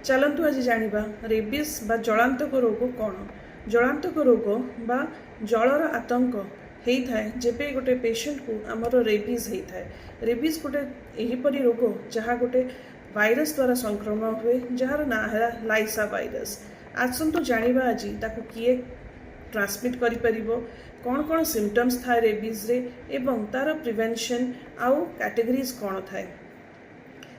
चलतु आज जानिबा रेबिस बा जलांतक रोग कौन। जलांतक रोग बा जलर आतंक होता है जेबे गोटे पेशेंट को आमर रेबिस होता है। रेबिस गोटे यहीपरि रोग जहाँ गोटे वायरस द्वारा संक्रमण हुए जार ना है लाइसा वायरस। आसतु जानिबा आज ताकू किए ट्रांसमिट करि परिबो, कौन कौन सिम्पटम्स थाए रेबिस रे एवं तार प्रिवेंशन आउ कैटेगरीज कौन थाए।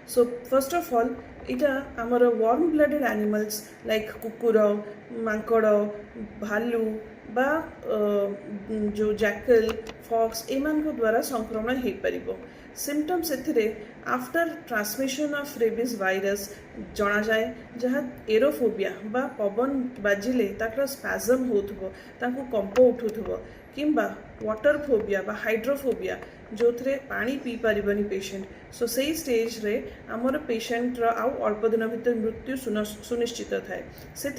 सो फर्स्ट ऑफ ऑल इटा आमर वार्म ब्लडेड एनिमल्स लाइक कुकुर मांकड़ भालू बा जो जैकल फॉक्स एमान द्वारा संक्रमण हो पार। सिम्पटम्स एथिरे after transmission of rabies virus जना जाए जहाँ एरोफोबिया बा पवन बाजिले ताकर स्पैजम होथबो, तांको कंप उठुथबो, किंबा वाटर फोबिया बा हाइड्रोफोबिया जो थे पानी पी पारिबनी पेशेंट। सो से स्टेज रे आमर पेशेंटर आउ अल्प दिन भितर मृत्यु सुनिश्चित थाए। से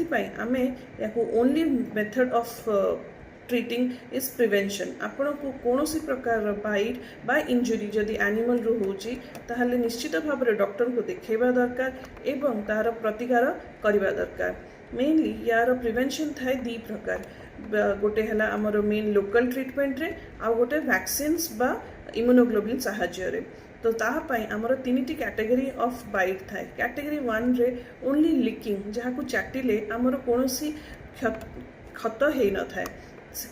आमे याको only method of treating is prevention. आपण को कौन सी प्रकार बाइट बा इंजुरी जदि एनिमल रू होची ताहले निश्चित भाव में डॉक्टर को देखा दरकार एवं तार प्रतिकार करवा दरकार। मेनली यार प्रिवेंशन थाए दी प्रकार। गोटे है आमर मेन लोकल ट्रीटमेंट रे आ गोटे वैक्सीन्स बा इम्यूनोग्लोबुलिन साहाय्य रे। तो ताहापाई आमर तीन कैटेगरी ऑफ बाइट थाए। कैटेगरी 1 रे ओनली लिकिंग जहाँ को चाटिले आमर कौन क्षत हो न थाए।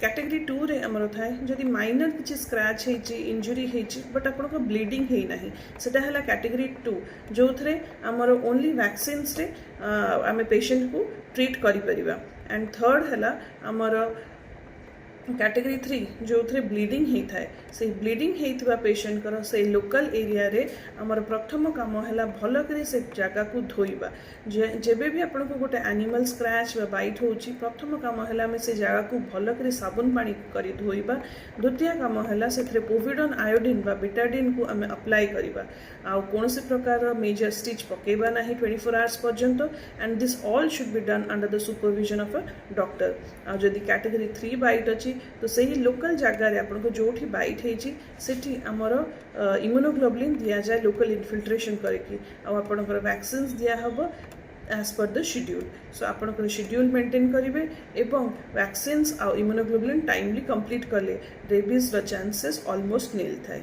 कैटेगरी 2 रे आमर थाए जदि माइनर किसी स्क्रैच होती इंजुरी होती बट आपको ब्लीडिंग है ना सेटा है कैटेगरी 2 जो थे आमर ओनली वैक्सीन्स रे आमे पेशेंट को ट्रीट करि परिबा। एंड थर्ड है आमर कैटेगरी 3 जो थे ब्लीडिंग होता है। से ब्लीडिंग होता पेशेंट कर से लोकल एरिया रे आमर प्रथम काम है भल कर से जगह को धोइबा। जेबे भी आपन को गोटे एनिमल स्क्रैच बा बाइट होची प्रथम काम है आम से जगह को भल कर साबुन पानी करी धोइबा। द्वितीय काम है से पोविडन आयोडीन बा बिटाडीन को आम अप्लाई करवा। आउ कौन से प्रकार मेजर स्टिच पकेबा ना 24 आवर्स पर्यंत। And this all should be done under the supervision of a doctor. आ जदि कैटेगरी 3 बाइट अच्छी तो सही लोकल जगार आपको जो बाइट होती आमर इम्यूनोग्लोबुलिन दि जाए लोकल इनफिल्ट्रेशन करके आपणकर वैक्सीन्स दिहब as per the schedule. So आपणकर शेड्यूल मेंटेन करेंगे एवं वैक्सीन्स आ इम्यूनोग्लोबुलिन टाइमली कंप्लीट कले रेबिस चांसेस ऑलमोस्ट नील थाए।